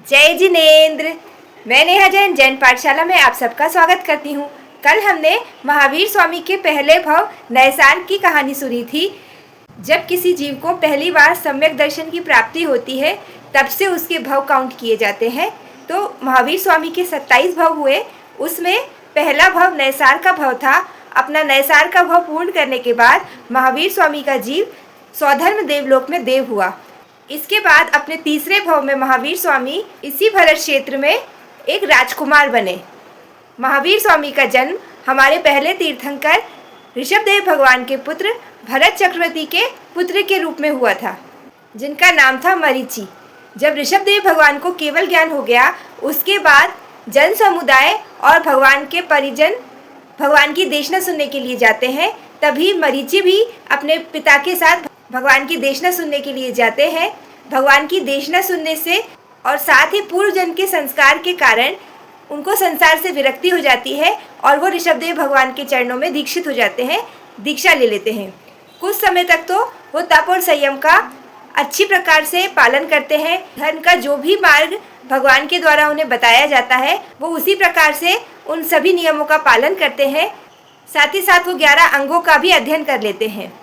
जय जिनेन्द्र। मैं नेहा जैन जैन पाठशाला में आप सबका स्वागत करती हूँ। कल हमने महावीर स्वामी के पहले भव नैसान की कहानी सुनी थी। जब किसी जीव को पहली बार सम्यक दर्शन की प्राप्ति होती है तब से उसके भव काउंट किए जाते हैं। तो महावीर स्वामी के 27 भव हुए, उसमें पहला भव नैसार का भव था। अपना नैसार का भव पूर्ण करने के बाद महावीर स्वामी का जीव स्वधर्म देवलोक में देव हुआ। इसके बाद अपने तीसरे भव में महावीर स्वामी इसी भरत क्षेत्र में एक राजकुमार बने। महावीर स्वामी का जन्म हमारे पहले तीर्थंकर ऋषभदेव भगवान के पुत्र भरत चक्रवर्ती के पुत्र के रूप में हुआ था, जिनका नाम था मरीचि। जब ऋषभदेव भगवान को केवल ज्ञान हो गया, उसके बाद जन समुदाय और भगवान के परिजन भगवान की देशना सुनने के लिए जाते हैं। तभी मरीचि भी अपने पिता के साथ भगवान की देशना सुनने के लिए जाते हैं। भगवान की देशना सुनने से और साथ ही पूर्व जन्म के संस्कार के कारण उनको संसार से विरक्ति हो जाती है और वो ऋषभदेव भगवान के चरणों में दीक्षित हो जाते हैं, दीक्षा ले लेते हैं। कुछ समय तक तो वो तप और संयम का अच्छी प्रकार से पालन करते हैं। धर्म का जो भी मार्ग भगवान के द्वारा उन्हें बताया जाता है वो उसी प्रकार से उन सभी नियमों का पालन करते हैं। साथ ही साथ वो 11 अंगों का भी अध्ययन कर लेते हैं।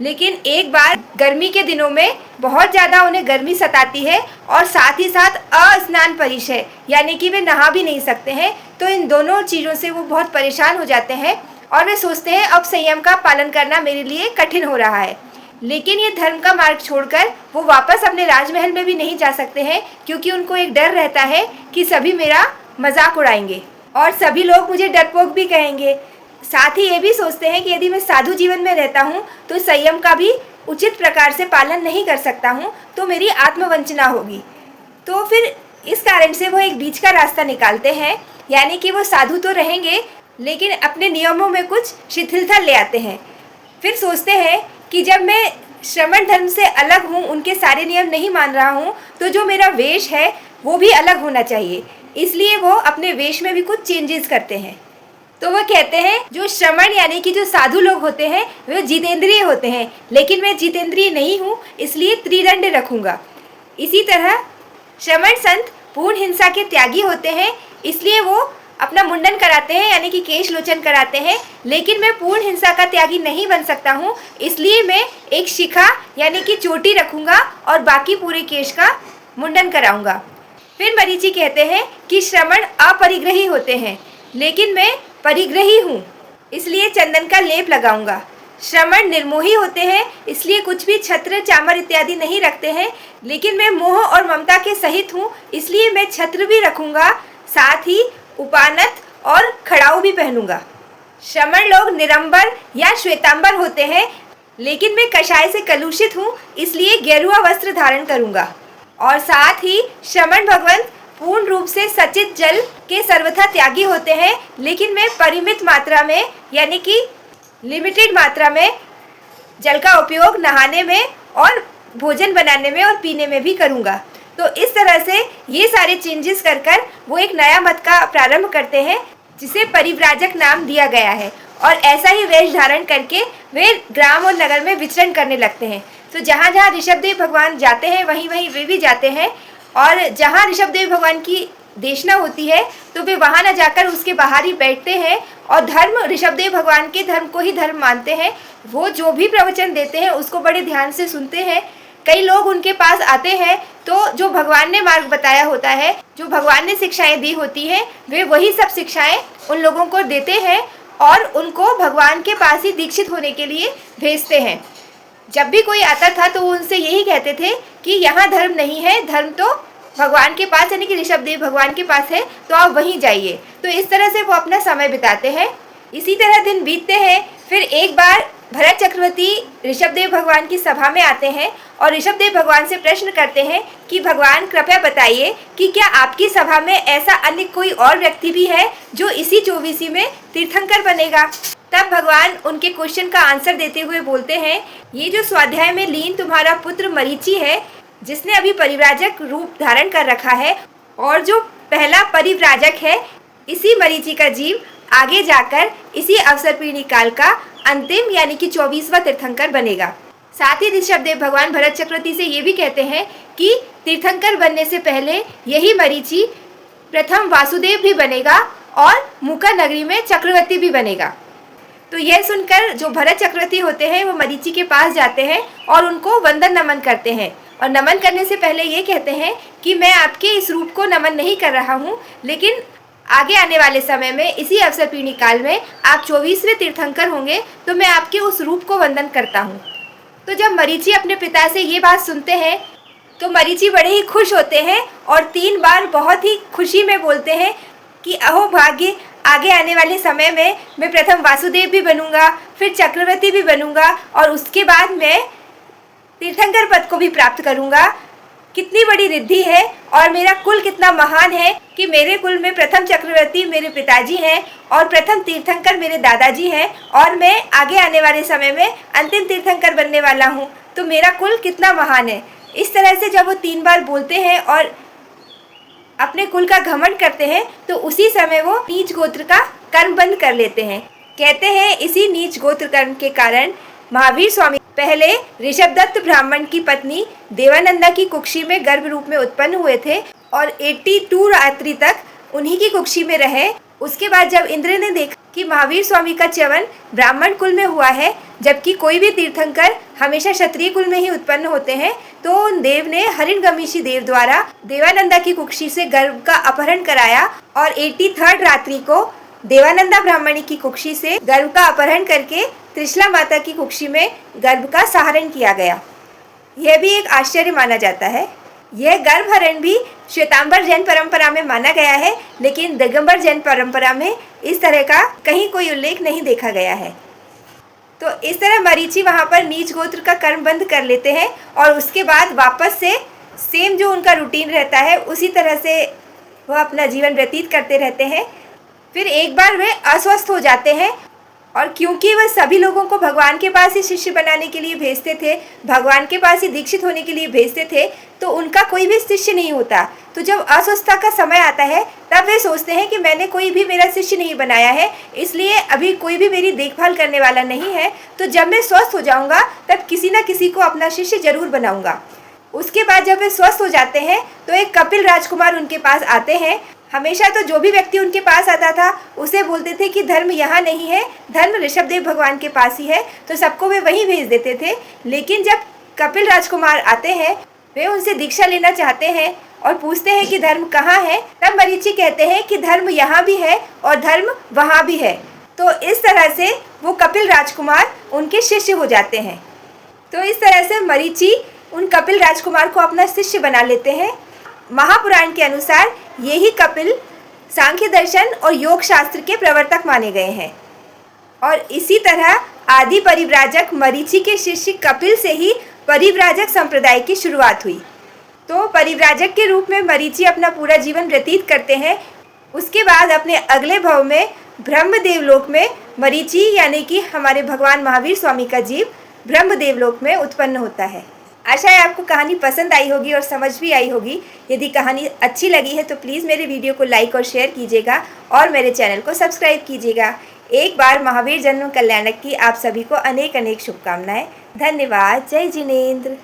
लेकिन एक बार गर्मी के दिनों में बहुत ज़्यादा उन्हें गर्मी सताती है और साथ ही साथ अस्नान परिशय यानी कि वे नहा भी नहीं सकते हैं। तो इन दोनों चीज़ों से वो बहुत परेशान हो जाते हैं और वे सोचते हैं अब संयम का पालन करना मेरे लिए कठिन हो रहा है। लेकिन ये धर्म का मार्ग छोड़कर वो वापस अपने राजमहल में भी नहीं जा सकते हैं, क्योंकि उनको एक डर रहता है कि सभी मेरा मजाक उड़ाएंगे और सभी लोग मुझे डरपोक भी कहेंगे। साथ ही ये भी सोचते हैं कि यदि मैं साधु जीवन में रहता हूँ तो संयम का भी उचित प्रकार से पालन नहीं कर सकता हूँ, तो मेरी आत्मवंचना होगी। तो फिर इस कारण से वो एक बीच का रास्ता निकालते हैं, यानी कि वो साधु तो रहेंगे लेकिन अपने नियमों में कुछ शिथिलता ले आते हैं। फिर सोचते हैं कि जब मैं श्रमण धर्म से अलग हूँ, उनके सारे नियम नहीं मान रहा हूँ, तो जो मेरा वेश है वो भी अलग होना चाहिए। इसलिए वो अपने वेश में भी कुछ चेंजेस करते हैं। तो वो कहते हैं जो श्रमण यानी कि जो साधु लोग होते हैं वे जितेंद्रिय होते हैं, लेकिन मैं जितेंद्रिय नहीं हूँ, इसलिए त्रिदंड रखूँगा। इसी तरह श्रमण संत पूर्ण हिंसा के त्यागी होते हैं, इसलिए वो अपना मुंडन कराते हैं यानी कि केश लोचन कराते हैं। लेकिन मैं पूर्ण हिंसा का त्यागी नहीं बन सकता हूँ, इसलिए मैं एक शिखा यानी कि चोटी रखूँगा और बाकी पूरे केश का मुंडन कराऊँगा। फिर मरीचि कहते हैं कि श्रमण अपरिग्रही होते हैं, लेकिन मैं परिग्रही हूँ, इसलिए चंदन का लेप लगाऊंगा। श्रमण निर्मोही होते हैं, इसलिए कुछ भी छत्र चामर इत्यादि नहीं रखते हैं, लेकिन मैं मोह और ममता के सहित हूँ, इसलिए मैं छत्र भी रखूंगा, साथ ही उपानत और खड़ाऊ भी पहनूंगा। श्रमण लोग निरंबर या श्वेतांबर होते हैं, लेकिन मैं कषाय से कलुषित हूँ, इसलिए गेरुआ वस्त्र धारण करूंगा। और साथ ही श्रमण भगवंत पूर्ण रूप से सचित जल के सर्वथा त्यागी होते हैं, लेकिन मैं परिमित मात्रा में यानी कि लिमिटेड मात्रा में जल का उपयोग नहाने में और भोजन बनाने में और पीने में भी करूँगा। तो इस तरह से ये सारे चेंजेस कर वो एक नया मत का प्रारंभ करते हैं, जिसे परिव्राजक नाम दिया गया है। और ऐसा ही वेश धारण करके वे ग्राम और नगर में विचरण करने लगते हैं। तो जहाँ जहाँ ऋषभदेव भगवान जाते हैं वहीं वहीं वे भी जाते हैं, और जहाँ ऋषभदेव भगवान की देशना होती है तो वे वहाँ न जाकर उसके बाहर ही बैठते हैं और धर्म ऋषभदेव भगवान के धर्म को ही धर्म मानते हैं। वो जो भी प्रवचन देते हैं उसको बड़े ध्यान से सुनते हैं। कई लोग उनके पास आते हैं तो जो भगवान ने मार्ग बताया होता है, जो भगवान ने शिक्षाएं दी होती हैं, वे वही सब शिक्षाएं उन लोगों को देते हैं और उनको भगवान के पास ही दीक्षित होने के लिए भेजते हैं। जब भी कोई आता था तो वो उनसे यही कहते थे कि यहाँ धर्म नहीं है, धर्म तो भगवान के पास यानी कि ऋषभदेव भगवान के पास है, तो आप वहीं जाइए। तो इस तरह से वो अपना समय बिताते हैं। इसी तरह दिन बीतते हैं। फिर एक बार भरत चक्रवर्ती ऋषभदेव भगवान की सभा में आते हैं और ऋषभदेव भगवान से प्रश्न करते हैं कि भगवान कृपया बताइए कि क्या आपकी सभा में ऐसा अन्य कोई और व्यक्ति भी है जो इसी 24 में तीर्थंकर बनेगा। तब भगवान उनके क्वेश्चन का आंसर देते हुए बोलते हैं, ये जो स्वाध्याय में लीन तुम्हारा पुत्र मरीचि है, जिसने अभी परिव्राजक रूप धारण कर रखा है, और जो पहला परिव्राजक है, इसी मरीचि का जीव आगे जाकर इसी अवसरपीढ़ी काल का अंतिम यानी कि 24वां तीर्थंकर बनेगा। साथ ही ऋषभदेव भगवान भरत चक्रवर्ती से ये भी कहते हैं कि तीर्थंकर बनने से पहले यही मरीचि प्रथम वासुदेव भी बनेगा और मुका नगरी में चक्रवर्ती भी बनेगा। तो यह सुनकर जो भरत चक्रवर्ती होते हैं वो मरीचि के पास जाते हैं और उनको वंदन नमन करते हैं, और नमन करने से पहले ये कहते हैं कि मैं आपके इस रूप को नमन नहीं कर रहा हूँ, लेकिन आगे आने वाले समय में इसी अवसर पीढ़ी काल में आप 24वें तीर्थंकर होंगे तो मैं आपके उस रूप को वंदन करता हूँ। तो जब मरीचि अपने पिता से ये बात सुनते हैं तो मरीचि बड़े ही खुश होते हैं और 3 बार बहुत ही खुशी में बोलते हैं कि अहो भाग्य, आगे आने वाले समय में मैं प्रथम वासुदेव भी बनूंगा, फिर चक्रवर्ती भी बनूंगा और उसके बाद मैं तीर्थंकर पद को भी प्राप्त करूंगा। कितनी बड़ी रिद्धि है और मेरा कुल कितना महान है कि मेरे कुल में प्रथम चक्रवर्ती मेरे पिताजी हैं और प्रथम तीर्थंकर मेरे दादाजी हैं और मैं आगे आने वाले समय में अंतिम तीर्थंकर बनने वाला हूँ। तो मेरा कुल कितना महान है। इस तरह से जब वो 3 बार बोलते हैं और अपने कुल का घमंड करते हैं तो उसी समय वो नीच गोत्र का कर्म बंद कर लेते हैं। कहते हैं इसी नीच गोत्र कर्म के कारण महावीर स्वामी पहले ऋषभदत्त ब्राह्मण की पत्नी देवानंदा की कुक्षी में गर्भ रूप में उत्पन्न हुए थे और 82 रात्रि तक उन्हीं की कुक्षी में रहे। उसके बाद जब इंद्र ने देखा कि महावीर स्वामी का च्यवन ब्राह्मण कुल में हुआ है, जबकि कोई भी तीर्थंकर हमेशा क्षत्रिय कुल में ही उत्पन्न होते हैं, तो उन देव ने हरिणगमीशी देव द्वारा देवानंदा की कुक्षी से गर्भ का अपहरण कराया और 83 रात्रि को देवानंदा ब्राह्मणी की कुक्षी से गर्भ का अपहरण करके त्रिशला माता की कुक्षी में गर्भ का सहरण किया गया। यह भी एक आश्चर्य माना जाता है। यह गर्भहरण भी श्वेतांबर जैन परंपरा में माना गया है, लेकिन दिगंबर जैन परंपरा में इस तरह का कहीं कोई उल्लेख नहीं देखा गया है। तो इस तरह मरीचि वहाँ पर नीच गोत्र का कर्म बंद कर लेते हैं और उसके बाद वापस से सेम जो उनका रूटीन रहता है उसी तरह से वह अपना जीवन व्यतीत करते रहते हैं। फिर एक बार वे अस्वस्थ हो जाते हैं और क्योंकि वह सभी लोगों को भगवान के पास ही शिष्य बनाने के लिए भेजते थे, भगवान के पास ही दीक्षित होने के लिए भेजते थे, तो उनका कोई भी शिष्य नहीं होता। तो जब अस्वस्थता का समय आता है तब वे सोचते हैं कि मैंने कोई भी मेरा शिष्य नहीं बनाया है, इसलिए अभी कोई भी मेरी देखभाल करने वाला नहीं है, तो जब मैं स्वस्थ हो जाऊंगा तब किसी न किसी को अपना शिष्य जरूर बनाऊंगा। उसके बाद जब वे स्वस्थ हो जाते हैं तो एक कपिल राजकुमार उनके पास आते हैं। हमेशा तो जो भी व्यक्ति उनके पास आता था उसे बोलते थे कि धर्म यहाँ नहीं है, धर्म ऋषभदेव भगवान के पास ही है, तो सबको वे वहीं भेज देते थे। लेकिन जब कपिल राजकुमार आते हैं, वे उनसे दीक्षा लेना चाहते हैं और पूछते हैं कि धर्म कहाँ है, तब मरीचि कहते हैं कि धर्म यहाँ भी है और धर्म वहाँ भी है। तो इस तरह से वो कपिल राजकुमार उनके शिष्य हो जाते हैं। तो इस तरह से मरीचि उन कपिल राजकुमार को अपना शिष्य बना लेते हैं। महापुराण के अनुसार यही कपिल सांख्य दर्शन और योग शास्त्र के प्रवर्तक माने गए हैं और इसी तरह आदि परिव्राजक मरीचि के शिष्य कपिल से ही परिव्राजक संप्रदाय की शुरुआत हुई। तो परिव्राजक के रूप में मरीचि अपना पूरा जीवन व्यतीत करते हैं। उसके बाद अपने अगले भव में ब्रह्मदेवलोक में मरीचि यानी कि हमारे भगवान महावीर स्वामी का जीव ब्रह्मदेवलोक में उत्पन्न होता है। आशा है आपको कहानी पसंद आई होगी और समझ भी आई होगी। यदि कहानी अच्छी लगी है तो प्लीज़ मेरे वीडियो को लाइक और शेयर कीजिएगा और मेरे चैनल को सब्सक्राइब कीजिएगा। एक बार महावीर जन्म कल्याणक की आप सभी को अनेक अनेक शुभकामनाएं। धन्यवाद। जय जिनेंद्र।